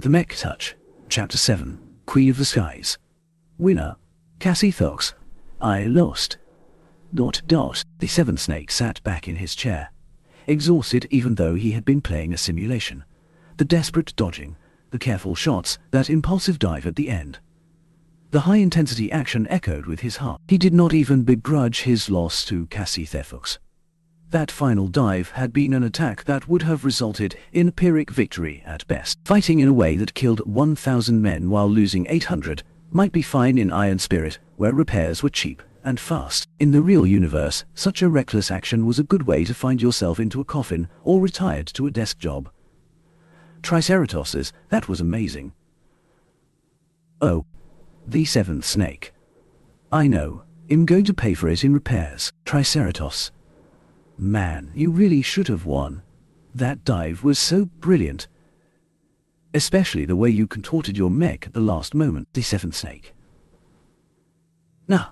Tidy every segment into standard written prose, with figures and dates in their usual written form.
The Mech Touch, Chapter 7, Queen of the Skies. Winner, Cassie Thox. I lost. ... The seventh snake sat back in his chair, exhausted even though he had been playing a simulation. The desperate dodging, the careful shots, that impulsive dive at the end. The high-intensity action echoed with his heart. He did not even begrudge his loss to Cassie Thox. That final dive had been an attack that would have resulted in a Pyrrhic victory at best. Fighting in a way that killed 1,000 men while losing 800 might be fine in Iron Spirit, where repairs were cheap and fast. In the real universe, such a reckless action was a good way to find yourself into a coffin or retired to a desk job. Triceratoses, that was amazing. Oh. The seventh snake. I know, I'm going to pay for it in repairs. Triceratos. Man, you really should have won. That dive was so brilliant. Especially the way you contorted your mech at the last moment. The seventh snake. Nah.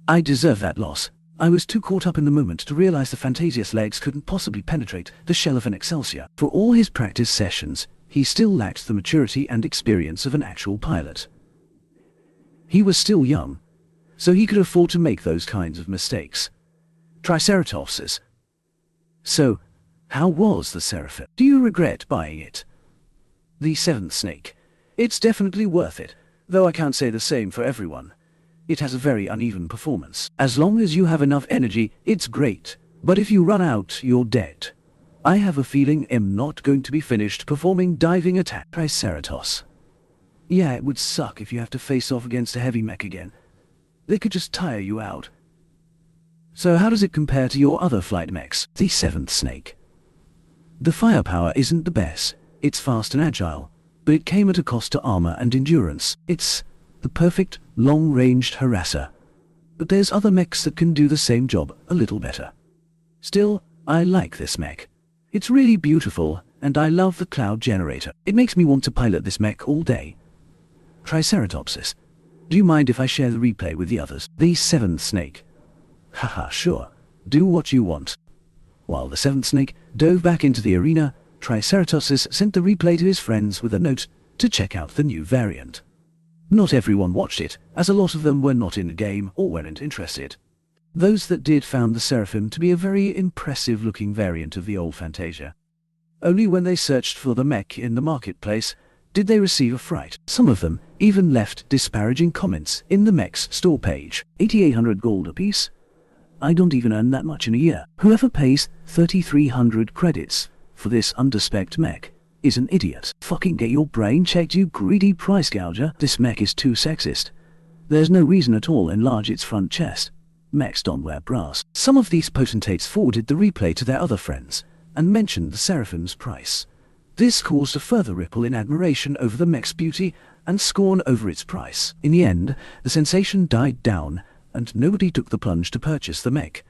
I deserve that loss. I was too caught up in the moment to realize the Phantasia's legs couldn't possibly penetrate the shell of an Excelsior. For all his practice sessions, he still lacked the maturity and experience of an actual pilot. He was still young, so he could afford to make those kinds of mistakes. Triceratopses. So, how was the Seraphim? Do you regret buying it? The seventh snake. It's definitely worth it, though I can't say the same for everyone. It has a very uneven performance. As long as you have enough energy, it's great, but if you run out, you're dead. I have a feeling I'm not going to be finished performing diving attack. Triceratos. Yeah, it would suck if you have to face off against a heavy mech again. They could just tire you out. So how does it compare to your other flight mechs? The seventh snake. The firepower isn't the best. It's fast and agile, but it came at a cost to armor and endurance. It's the perfect, long-ranged harasser. But there's other mechs that can do the same job a little better. Still, I like this mech. It's really beautiful, and I love the cloud generator. It makes me want to pilot this mech all day. Triceratopsis. Do you mind if I share the replay with the others? The seventh snake. Haha, sure. Do what you want. While the seventh snake dove back into the arena, Triceratops sent the replay to his friends with a note to check out the new variant. Not everyone watched it, as a lot of them were not in the game or weren't interested. Those that did found the Seraphim to be a very impressive-looking variant of the old Fantasia. Only when they searched for the mech in the marketplace did they receive a fright. Some of them even left disparaging comments in the mech's store page. 8,800 gold apiece? I don't even earn that much in a year. Whoever pays 3,300 credits for this underspec mech is an idiot. Fucking get your brain checked, you greedy price gouger. This mech is too sexist. There's no reason at all to enlarge its front chest. Mechs don't wear bras. Some of these potentates forwarded the replay to their other friends and mentioned the Seraphim's price. This caused a further ripple in admiration over the mech's beauty and scorn over its price. In the end, the sensation died down and nobody took the plunge to purchase the mech.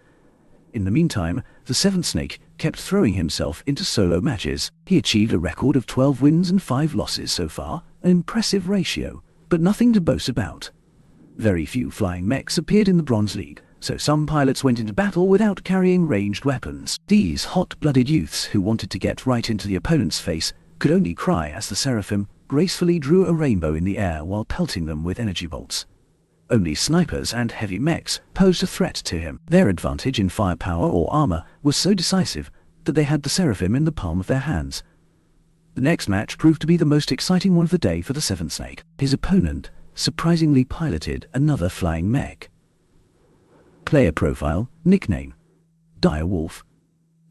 In the meantime, the seventh snake kept throwing himself into solo matches. He achieved a record of 12 wins and 5 losses so far, an impressive ratio, but nothing to boast about. Very few flying mechs appeared in the Bronze League, so some pilots went into battle without carrying ranged weapons. These hot-blooded youths who wanted to get right into the opponent's face could only cry as the Seraphim gracefully drew a rainbow in the air while pelting them with energy bolts. Only snipers and heavy mechs posed a threat to him. Their advantage in firepower or armor was so decisive that they had the Seraphim in the palm of their hands. The next match proved to be the most exciting one of the day for the seventh snake. His opponent surprisingly piloted another flying mech. Player profile, nickname, Direwolf.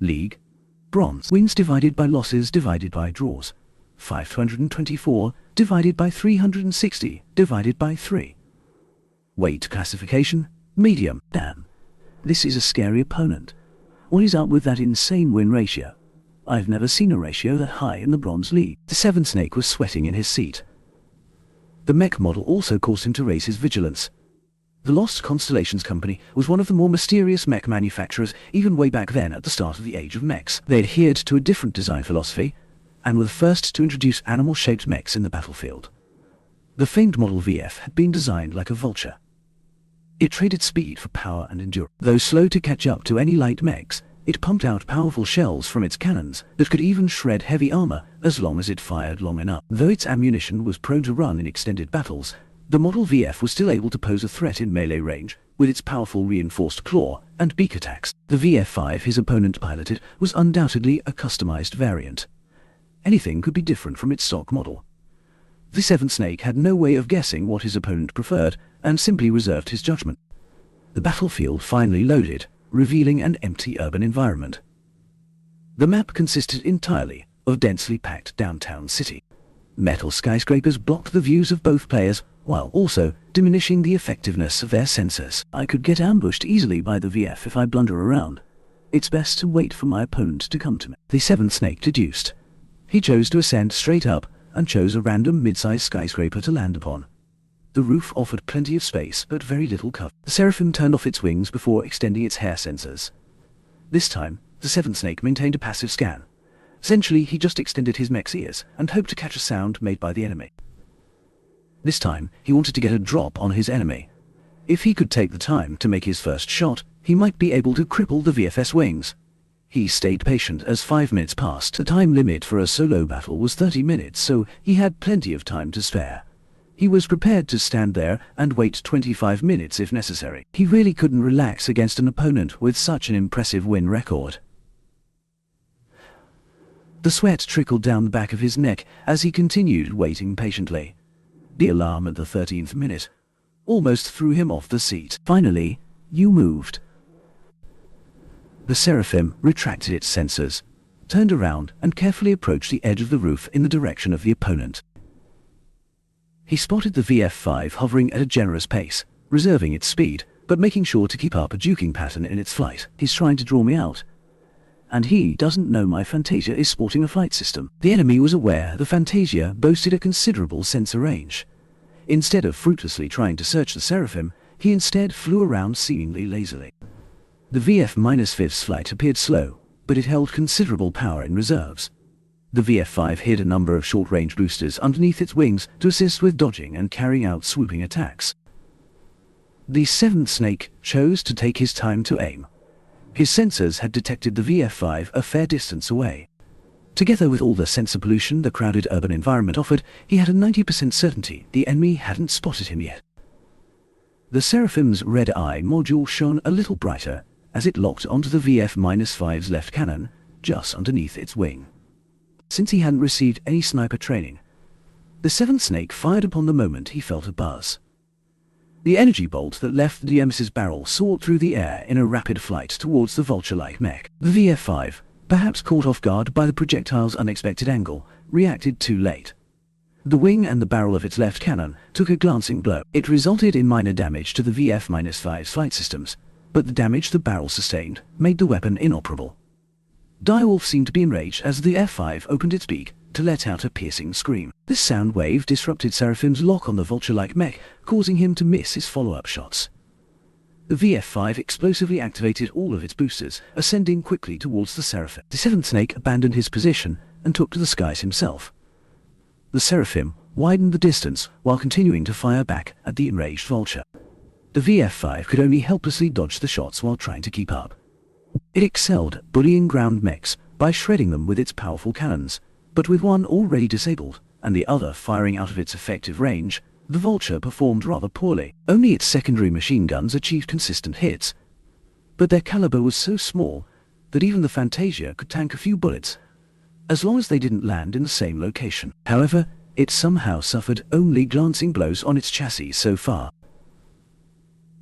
League, Bronze. Wins divided by losses divided by draws. 524 divided by 360 divided by 3. Weight classification, medium. Damn, this is a scary opponent. What is up with that insane win ratio? I've never seen a ratio that high in the Bronze League. The seventh snake was sweating in his seat. The mech model also caused him to raise his vigilance. The Lost Constellations Company was one of the more mysterious mech manufacturers even way back then at the start of the age of mechs. They adhered to a different design philosophy and were the first to introduce animal-shaped mechs in the battlefield. The famed Model VF had been designed like a vulture. It traded speed for power and endurance. Though slow to catch up to any light mechs, It pumped out powerful shells from its cannons that could even shred heavy armor as long as it fired long enough. Though its ammunition was prone to run in extended battles, the Model VF was still able to pose a threat in melee range with its powerful reinforced claw and beak attacks. The VF-5 his opponent piloted was undoubtedly a customized variant. Anything could be different from its stock model. The Seventh Snake had no way of guessing what his opponent preferred and simply reserved his judgment. The battlefield finally loaded, revealing an empty urban environment. The map consisted entirely of densely packed downtown city. Metal skyscrapers blocked the views of both players, while also diminishing the effectiveness of their sensors. I could get ambushed easily by the VF if I blunder around. It's best to wait for my opponent to come to me. The Seventh Snake deduced. He chose to ascend straight up and chose a random mid-sized skyscraper to land upon. The roof offered plenty of space, but very little cover. The Seraphim turned off its wings before extending its hair sensors. This time, the Seventh Snake maintained a passive scan. Essentially, he just extended his mech's ears and hoped to catch a sound made by the enemy. This time, he wanted to get a drop on his enemy. If he could take the time to make his first shot, he might be able to cripple the VFS wings. He stayed patient as 5 minutes passed. The time limit for a solo battle was 30 minutes, so he had plenty of time to spare. He was prepared to stand there and wait 25 minutes if necessary. He really couldn't relax against an opponent with such an impressive win record. The sweat trickled down the back of his neck as he continued waiting patiently. The alarm at the 13th minute almost threw him off the seat. Finally, you moved. The Seraphim retracted its sensors, turned around and carefully approached the edge of the roof in the direction of the opponent. He spotted the VF-5 hovering at a generous pace, reserving its speed, but making sure to keep up a juking pattern in its flight. He's trying to draw me out. And he doesn't know my Fantasia is sporting a flight system. The enemy was aware the Fantasia boasted a considerable sensor range. Instead of fruitlessly trying to search the Seraphim, he instead flew around seemingly lazily. The VF-5's flight appeared slow, but it held considerable power in reserves. The VF-5 hid a number of short-range boosters underneath its wings to assist with dodging and carrying out swooping attacks. The Seventh Snake chose to take his time to aim. His sensors had detected the VF-5 a fair distance away. Together with all the sensor pollution the crowded urban environment offered, he had a 90% certainty the enemy hadn't spotted him yet. The Seraphim's red eye module shone a little brighter as it locked onto the VF-5's left cannon, just underneath its wing. Since he hadn't received any sniper training, the Seventh Snake fired upon the moment he felt a buzz. The energy bolt that left the Nemesis barrel soared through the air in a rapid flight towards the vulture-like mech. The VF-5, perhaps caught off guard by the projectile's unexpected angle, reacted too late. The wing and the barrel of its left cannon took a glancing blow. It resulted in minor damage to the VF-5's flight systems, but the damage the barrel sustained made the weapon inoperable. Direwolf seemed to be enraged as the F-5 opened its beak to let out a piercing scream. This sound wave disrupted Seraphim's lock on the vulture-like mech, causing him to miss his follow-up shots. The VF-5 explosively activated all of its boosters, ascending quickly towards the Seraphim. The Seventh Snake abandoned his position and took to the skies himself. The Seraphim widened the distance while continuing to fire back at the enraged vulture. The VF-5 could only helplessly dodge the shots while trying to keep up. It excelled at bullying ground mechs by shredding them with its powerful cannons, but with one already disabled and the other firing out of its effective range, the Vulture performed rather poorly. Only its secondary machine guns achieved consistent hits, but their caliber was so small that even the Fantasia could tank a few bullets, as long as they didn't land in the same location. However, it somehow suffered only glancing blows on its chassis so far.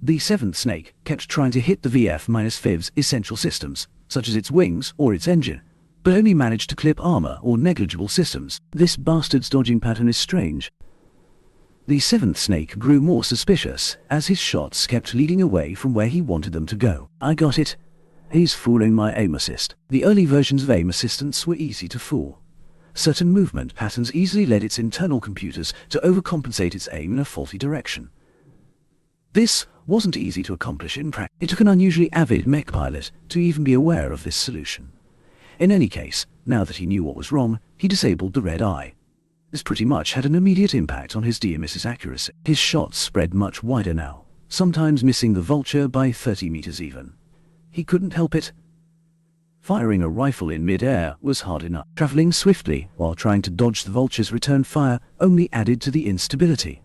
The Seventh Snake kept trying to hit the VF-5's essential systems, such as its wings or its engine, but only managed to clip armor or negligible systems. This bastard's dodging pattern is strange. The Seventh Snake grew more suspicious as his shots kept leading away from where he wanted them to go. I got it. He's fooling my aim assist. The early versions of aim assistants were easy to fool. Certain movement patterns easily led its internal computers to overcompensate its aim in a faulty direction. This wasn't easy to accomplish in practice. It took an unusually avid mech pilot to even be aware of this solution. In any case, now that he knew what was wrong, he disabled the red eye. This pretty much had an immediate impact on his DMS's accuracy. His shots spread much wider now, sometimes missing the Vulture by 30 meters even. He couldn't help it. Firing a rifle in mid-air was hard enough. Traveling swiftly while trying to dodge the Vulture's return fire only added to the instability.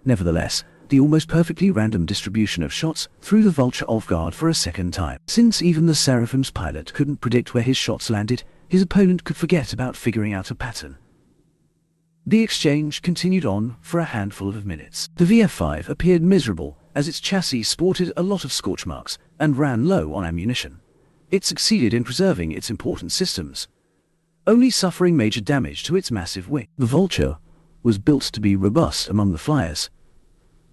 Nevertheless, the almost perfectly random distribution of shots threw the Vulture off guard for a second time. Since even the Seraphim's pilot couldn't predict where his shots landed, his opponent could forget about figuring out a pattern. The exchange continued on for a handful of minutes. The VF-5 appeared miserable as its chassis sported a lot of scorch marks and ran low on ammunition. It succeeded in preserving its important systems, only suffering major damage to its massive wing. The Vulture was built to be robust among the flyers,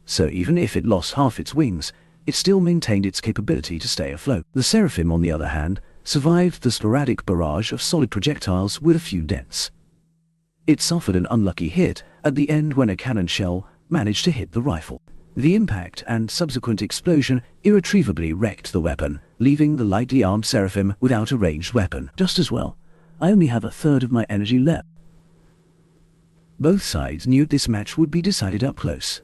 so even if it lost half its wings, it still maintained its capability to stay afloat. The Seraphim, on the other hand, survived the sporadic barrage of solid projectiles with a few dents. It suffered an unlucky hit at the end when a cannon shell managed to hit the rifle. The impact and subsequent explosion irretrievably wrecked the weapon, leaving the lightly armed Seraphim without a ranged weapon. Just as well. I only have a third of my energy left. Both sides knew this match would be decided up close.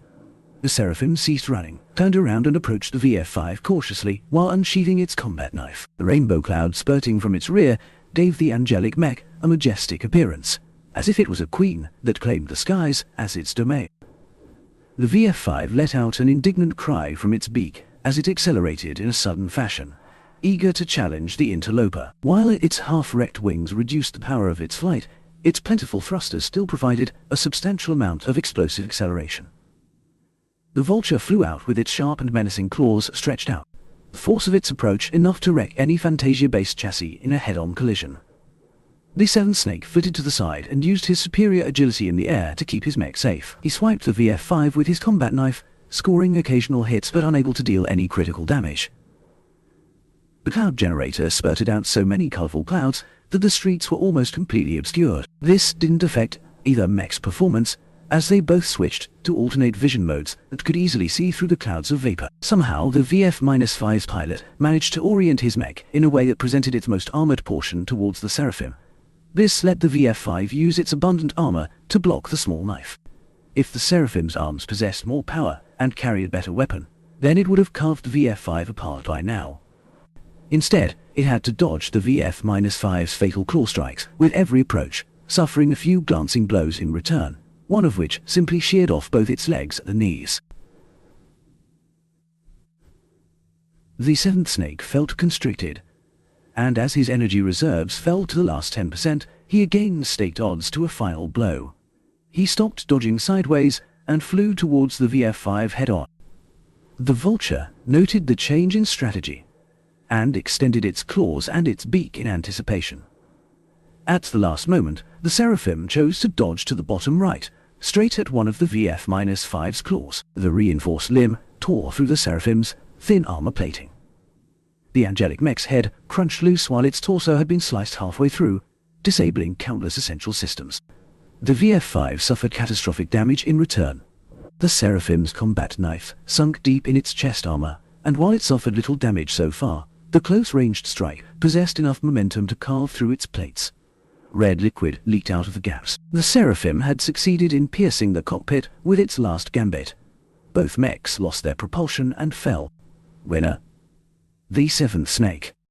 The Seraphim ceased running, turned around and approached the VF-5 cautiously while unsheathing its combat knife. The rainbow cloud spurting from its rear gave the angelic Mech a majestic appearance, as if it was a queen that claimed the skies as its domain. The VF-5 let out an indignant cry from its beak as it accelerated in a sudden fashion, eager to challenge the interloper. While its half-wrecked wings reduced the power of its flight, its plentiful thrusters still provided a substantial amount of explosive acceleration. The Vulture flew out with its sharp and menacing claws stretched out, the force of its approach enough to wreck any Fantasia-based chassis in a head-on collision. The Seventh Snake flitted to the side and used his superior agility in the air to keep his mech safe. He swiped the VF-5 with his combat knife, scoring occasional hits but unable to deal any critical damage. The cloud generator spurted out so many colorful clouds that the streets were almost completely obscured. This didn't affect either mech's performance, as they both switched to alternate vision modes that could easily see through the clouds of vapor. Somehow, the VF-5's pilot managed to orient his mech in a way that presented its most armored portion towards the Seraphim. This let the VF-5 use its abundant armor to block the small knife. If the Seraphim's arms possessed more power and carried a better weapon, then it would have carved the VF-5 apart by now. Instead, it had to dodge the VF-5's fatal claw strikes with every approach, suffering a few glancing blows in return, one of which simply sheared off both its legs at the knees. The Seventh Snake felt constricted, and as his energy reserves fell to the last 10%, he again staked odds to a final blow. He stopped dodging sideways and flew towards the VF-5 head-on. The Vulture noted the change in strategy and extended its claws and its beak in anticipation. At the last moment, the Seraphim chose to dodge to the bottom right, straight at one of the VF-5's claws. The reinforced limb tore through the Seraphim's thin armor plating. The angelic mech's head crunched loose while its torso had been sliced halfway through, disabling countless essential systems. The VF-5 suffered catastrophic damage in return. The Seraphim's combat knife sunk deep in its chest armor, and while it suffered little damage so far, the close-ranged strike possessed enough momentum to carve through its plates. Red liquid leaked out of the gaps. The Seraphim had succeeded in piercing the cockpit with its last gambit. Both mechs lost their propulsion and fell. Winner: the Seventh Snake.